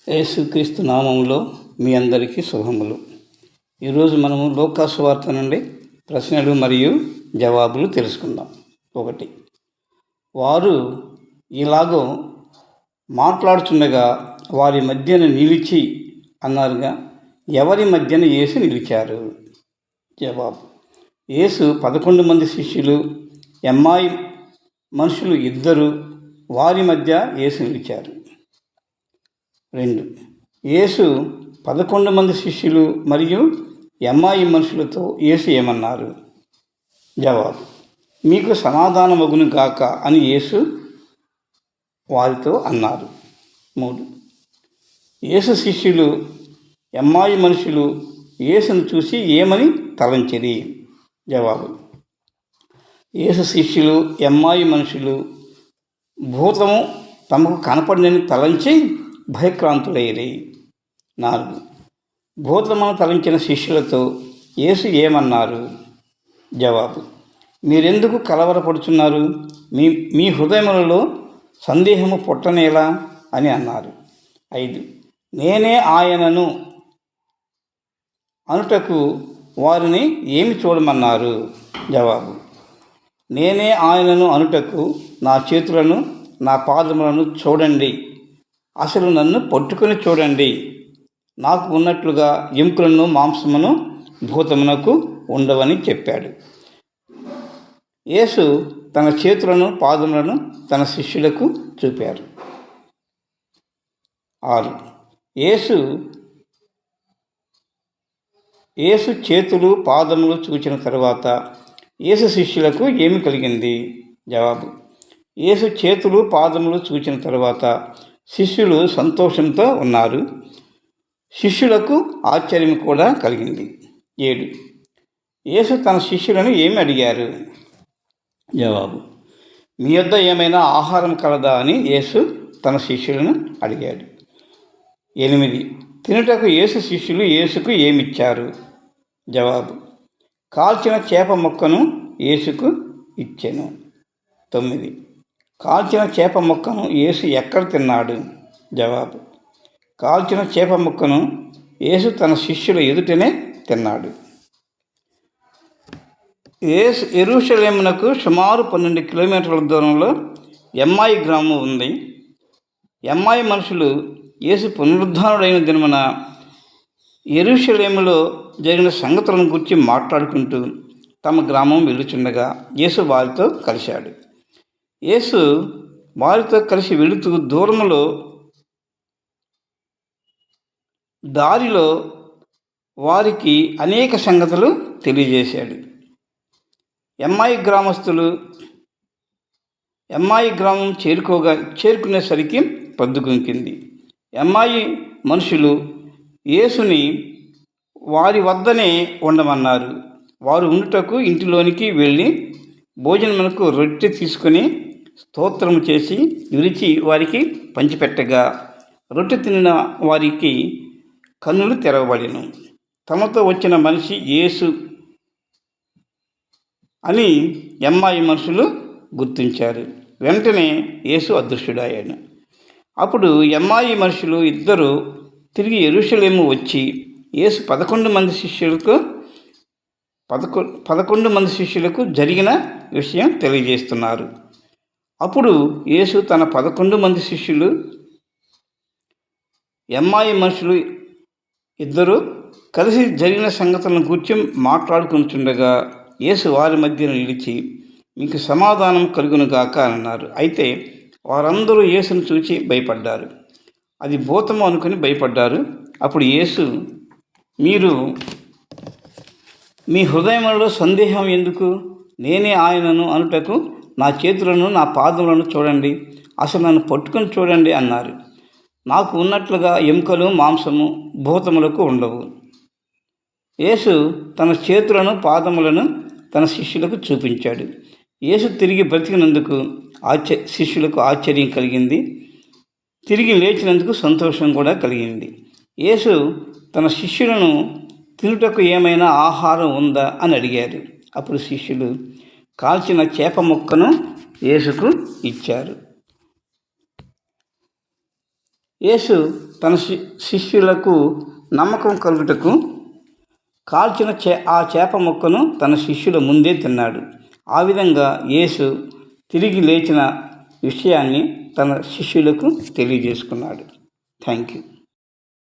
యేసుక్రీస్తు నామములో మీ అందరికీ శుభములు. ఈరోజు మనము లూకా సువార్త నుండి ప్రశ్నలు మరియు జవాబులు తెలుసుకుందాం. 1. వారు ఇలాగో మాట్లాడుచుండగా వారి మధ్యన నిలిచి అన్నారుగా, ఎవరి మధ్యన యేసు నిలిచారు? జవాబు: యేసు 11 మంది శిష్యులు, ఎమ్మాయి మనుషులు 2, వారి మధ్య యేసు నిలిచారు. 2. యేసు 11 మంది శిష్యులు మరియు ఎమ్మాయి మనుషులతో యేసు ఏమన్నారు? జవాబు: మీకు సమాధానమగును గాక అని యేసు వారితో అన్నారు. 3. యేసు శిష్యులు ఎమ్మాయి మనుషులు యేసును చూసి ఏమని తలంచిరి? జవాబు: యేసు శిష్యులు ఎమ్మాయి మనుషులు భూతము తమకు కనపడినని తలంచి భయక్రాంతులైరి. 4. భూతమును తలంచిన శిష్యులతో యేసు ఏమన్నారు? జవాబు: మీరెందుకు కలవరపడుచున్నారు? మీ హృదయములలో సందేహము పుట్టనేలా అని అన్నారు. 5. నేనే ఆయనను అనుటకు వారిని ఏమి చూడమన్నారు? జవాబు: నేనే ఆయనను అనుటకు నా చేతులను నా పాదములను చూడండి, అసలు నన్ను పట్టుకొని చూడండి. నాకు ఉన్నట్లుగా ఎముకలను మాంసమును భూతమునకు ఉండవని చెప్పాడు. యేసు తన చేతులను పాదములను తన శిష్యులకు చూపారు. 6. యేసు చేతులు పాదములు చూచిన తరువాత యేసు శిష్యులకు ఏమి కలిగింది? జవాబు: యేసు చేతులు పాదములు చూచిన తరువాత శిష్యులు సంతోషంతో ఉన్నారు. శిష్యులకు ఆశ్చర్యం కూడా కలిగింది. 7. యేసు తన శిష్యులను ఏమి అడిగారు? జవాబు: మీ వద్ద ఏమైనా ఆహారం కలదా అని యేసు తన శిష్యులను అడిగాడు. 8. తినుటకు యేసు శిష్యులు యేసుకు ఏమిచ్చారు? జవాబు: కాల్చిన చేప ముక్కను యేసుకు ఇచ్చెను. 9. కాల్చిన చేప ముక్కను యేసు ఎక్కడ తిన్నాడు? జవాబు: కాల్చిన చేప ముక్కను యేసు తన శిష్యుల ఎదుటనే తిన్నాడు. యేసు యెరూషలేమునకు సుమారు 12 కిలోమీటర్ల దూరంలో ఎమ్మాయి గ్రామం ఉంది. ఎమ్మాయి మనుషులు యేసు పునరుద్ధానుడైన దినమున యెరూషలేములో జరిగిన సంగతులను గురించి మాట్లాడుకుంటూ తమ గ్రామం వెళుచుండగా యేసు వారితో కలిశాడు. యేసు వారితో కలిసి వెళుతూ దూరంలో దారిలో వారికి అనేక సంగతులు తెలియజేశాడు. ఎమ్మాయి గ్రామం చేరుకునేసరికి పొద్దుగుంకింది. ఎమ్మాయి మనుషులు యేసుని వారి వద్దనే ఉండమన్నారు. వారు ఉండుటకు ఇంటిలోనికి వెళ్ళి భోజనమునకు రొట్టె తీసుకొని స్తోత్రము చేసి విరిచి వారికి పంచిపెట్టగా రొట్టె తినిన వారికి కన్నులు తెరవబడెను. తమతో వచ్చిన మనిషి యేసు అని ఎమ్మాయి మనుషులు గుర్తించారు. వెంటనే యేసు అదృశ్యుడయ్యాడు. అప్పుడు ఎమ్మాయి మనుషులు 2 తిరిగి యెరూషలేము వచ్చి యేసు 11 మంది శిష్యులకు జరిగిన విషయం తెలియజేస్తున్నారు. అప్పుడు యేసు తన 11 మంది శిష్యులు ఎమ్మాయి మనుషులు 2 కలిసి జరిగిన సంగతులను గురించి మాట్లాడుకుంటుండగా యేసు వారి మధ్యన నిలిచి, మీకు సమాధానం కలుగును గాక అన్నారు. అయితే వారందరూ యేసును చూచి భయపడ్డారు. అది భూతము అనుకుని భయపడ్డారు. అప్పుడు యేసు, మీరు మీ హృదయములలో సందేహం ఎందుకు? నేనే ఆయనను అనుటకు నా చేతులను నా పాదములను చూడండి, అసలు నన్ను పట్టుకొని చూడండి అన్నారు. నాకు ఉన్నట్లుగా ఎముకలు మాంసము భూతములకు ఉండవు. యేసు తన చేతులను పాదములను తన శిష్యులకు చూపించాడు. యేసు తిరిగి బ్రతికినందుకు శిష్యులకు ఆశ్చర్యం కలిగింది. తిరిగి లేచినందుకు సంతోషం కూడా కలిగింది. యేసు తన శిష్యులను తినుటకు ఏమైనా ఆహారం ఉందా అని అడిగారు. అప్పుడు శిష్యులు కాల్చిన చేప ముక్కను యేసుకు ఇచ్చారు. యేసు తన శిష్యులకు నమ్మకం కలుగుటకు కాల్చిన ఆ చేప ముక్కను తన శిష్యుల ముందే తిన్నాడు. ఆ విధంగా యేసు తిరిగి లేచిన విషయాన్ని తన శిష్యులకు తెలియజేసుకున్నాడు. Thank you.